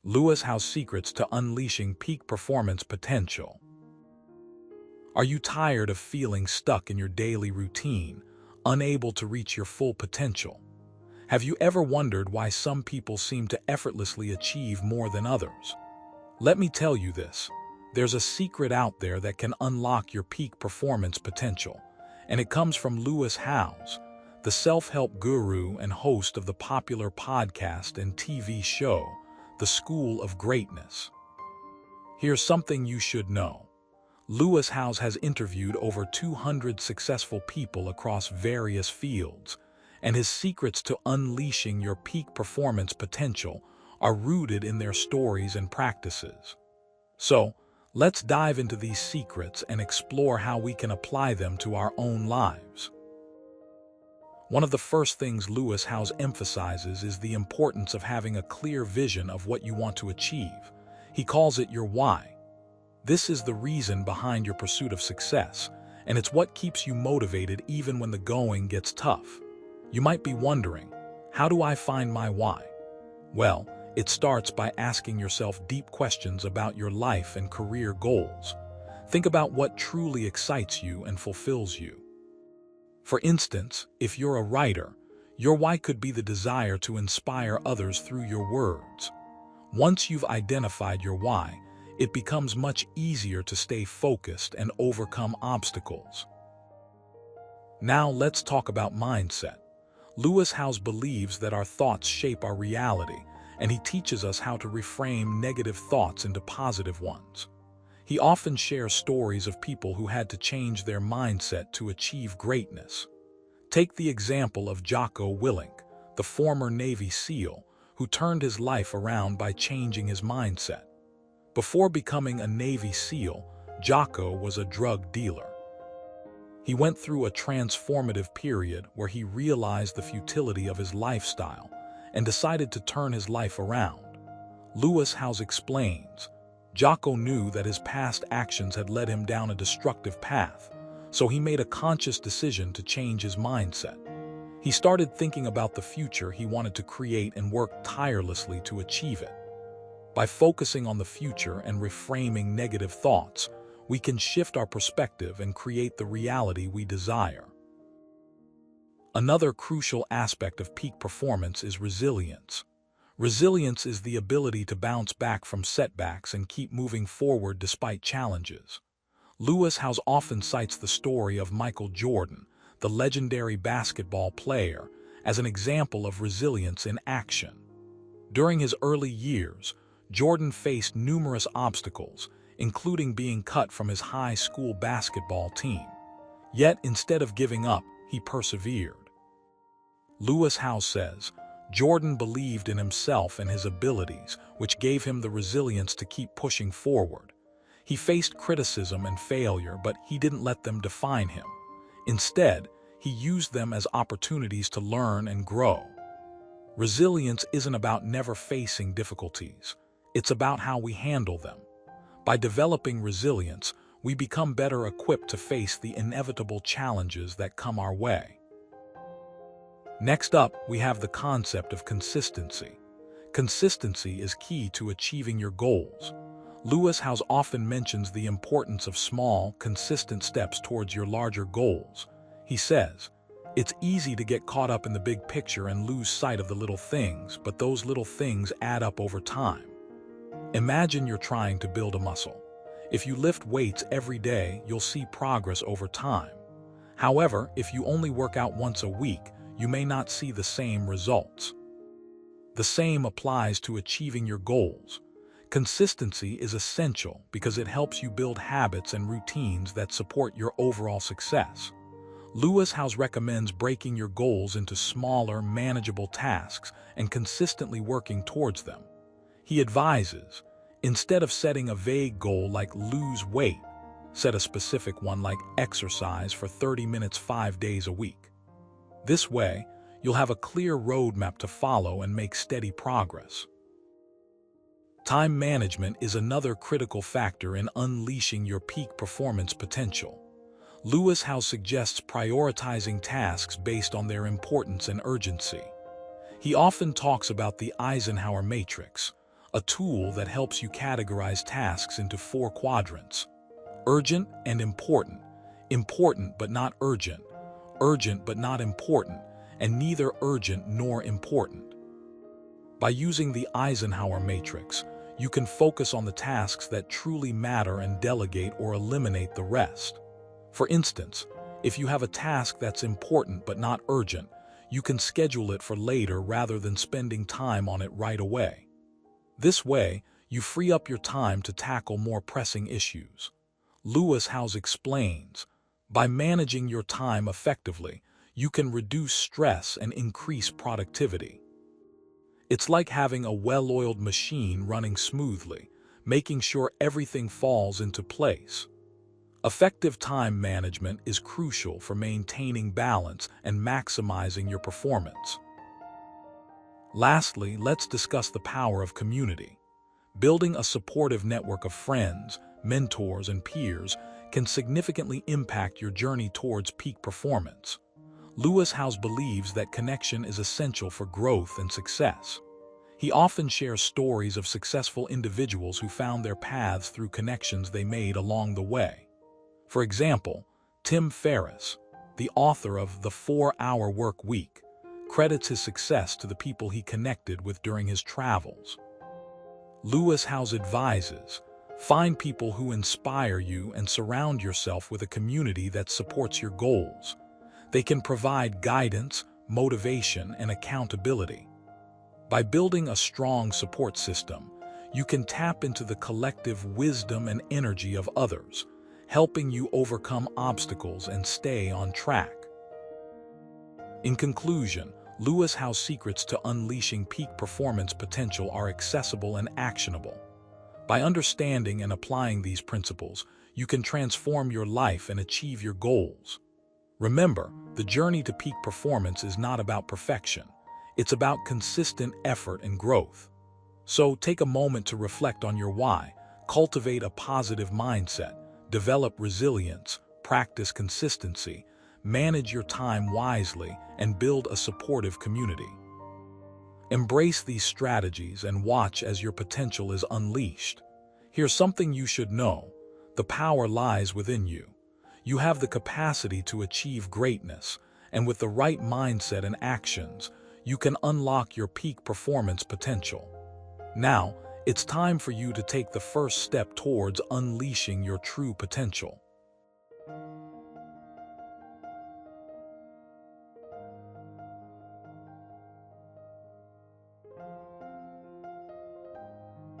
Lewis Howes Secrets to Unleashing Peak Performance Potential. Are you tired of feeling stuck in your daily routine, unable to reach your full potential? Have you ever wondered why some people seem to effortlessly achieve more than others? Let me tell you this. There's a secret out there that can unlock your peak performance potential, and it comes from Lewis Howes, the self-help guru and host of the popular podcast and TV show, The School of Greatness. Here's something you should know. Lewis Howes has interviewed over 200 successful people across various fields, and his secrets to unleashing your peak performance potential are rooted in their stories and practices. So, let's dive into these secrets and explore how we can apply them to our own lives. One of the first things Lewis Howes emphasizes is the importance of having a clear vision of what you want to achieve. He calls it your why. This is the reason behind your pursuit of success, and it's what keeps you motivated even when the going gets tough. You might be wondering, how do I find my why? Well, it starts by asking yourself deep questions about your life and career goals. Think about what truly excites you and fulfills you. For instance, if you're a writer, your why could be the desire to inspire others through your words. Once you've identified your why, it becomes much easier to stay focused and overcome obstacles. Now let's talk about mindset. Lewis Howes believes that our thoughts shape our reality, and he teaches us how to reframe negative thoughts into positive ones. He often shares stories of people who had to change their mindset to achieve greatness. Take the example of Jocko Willink, the former Navy SEAL, who turned his life around by changing his mindset. Before becoming a Navy SEAL, Jocko was a drug dealer. He went through a transformative period where he realized the futility of his lifestyle and decided to turn his life around. Lewis Howes explains, Jocko knew that his past actions had led him down a destructive path, so he made a conscious decision to change his mindset. He started thinking about the future he wanted to create and worked tirelessly to achieve it. By focusing on the future and reframing negative thoughts, we can shift our perspective and create the reality we desire. Another crucial aspect of peak performance is resilience. Resilience is the ability to bounce back from setbacks and keep moving forward despite challenges. Lewis Howes often cites the story of Michael Jordan, the legendary basketball player, as an example of resilience in action. During his early years, Jordan faced numerous obstacles, including being cut from his high school basketball team. Yet, instead of giving up, he persevered. Lewis Howes says, Jordan believed in himself and his abilities, which gave him the resilience to keep pushing forward. He faced criticism and failure, but he didn't let them define him. Instead, he used them as opportunities to learn and grow. Resilience isn't about never facing difficulties. It's about how we handle them. By developing resilience, we become better equipped to face the inevitable challenges that come our way. Next up, we have the concept of consistency. Consistency is key to achieving your goals. Lewis Howes often mentions the importance of small, consistent steps towards your larger goals. He says, it's easy to get caught up in the big picture and lose sight of the little things, but those little things add up over time. Imagine you're trying to build a muscle. If you lift weights every day, you'll see progress over time. However, if you only work out once a week, you may not see the same results. The same applies to achieving your goals. Consistency is essential because it helps you build habits and routines that support your overall success. Lewis Howes recommends breaking your goals into smaller, manageable tasks and consistently working towards them. He advises, instead of setting a vague goal like lose weight, set a specific one like exercise for 30 minutes 5 days a week. This way, you'll have a clear roadmap to follow and make steady progress. Time management is another critical factor in unleashing your peak performance potential. Lewis Howes suggests prioritizing tasks based on their importance and urgency. He often talks about the Eisenhower matrix, a tool that helps you categorize tasks into 4 quadrants: urgent and important, important but not urgent, urgent but not important, and neither urgent nor important. By using the Eisenhower matrix, you can focus on the tasks that truly matter and delegate or eliminate the rest. For instance, if you have a task that's important but not urgent, you can schedule it for later rather than spending time on it right away. This way, you free up your time to tackle more pressing issues. Lewis Howes explains, by managing your time effectively, you can reduce stress and increase productivity. It's like having a well-oiled machine running smoothly, making sure everything falls into place. Effective time management is crucial for maintaining balance and maximizing your performance. Lastly, let's discuss the power of community. Building a supportive network of friends, mentors, and peers can significantly impact your journey towards peak performance. Lewis Howes believes that connection is essential for growth and success. He often shares stories of successful individuals who found their paths through connections they made along the way. For example, Tim Ferriss, the author of The 4-Hour Work Week, credits his success to the people he connected with during his travels. Lewis Howes advises, find people who inspire you and surround yourself with a community that supports your goals. They can provide guidance, motivation, and accountability. By building a strong support system, you can tap into the collective wisdom and energy of others, helping you overcome obstacles and stay on track. In conclusion, Lewis Howes' secrets to unleashing peak performance potential are accessible and actionable. By understanding and applying these principles, you can transform your life and achieve your goals. Remember, the journey to peak performance is not about perfection. It's about consistent effort and growth. So take a moment to reflect on your why, cultivate a positive mindset, develop resilience, practice consistency, manage your time wisely, and build a supportive community. Embrace these strategies and watch as your potential is unleashed. Here's something you should know: the power lies within you. You have the capacity to achieve greatness, and with the right mindset and actions, you can unlock your peak performance potential. Now, it's time for you to take the first step towards unleashing your true potential.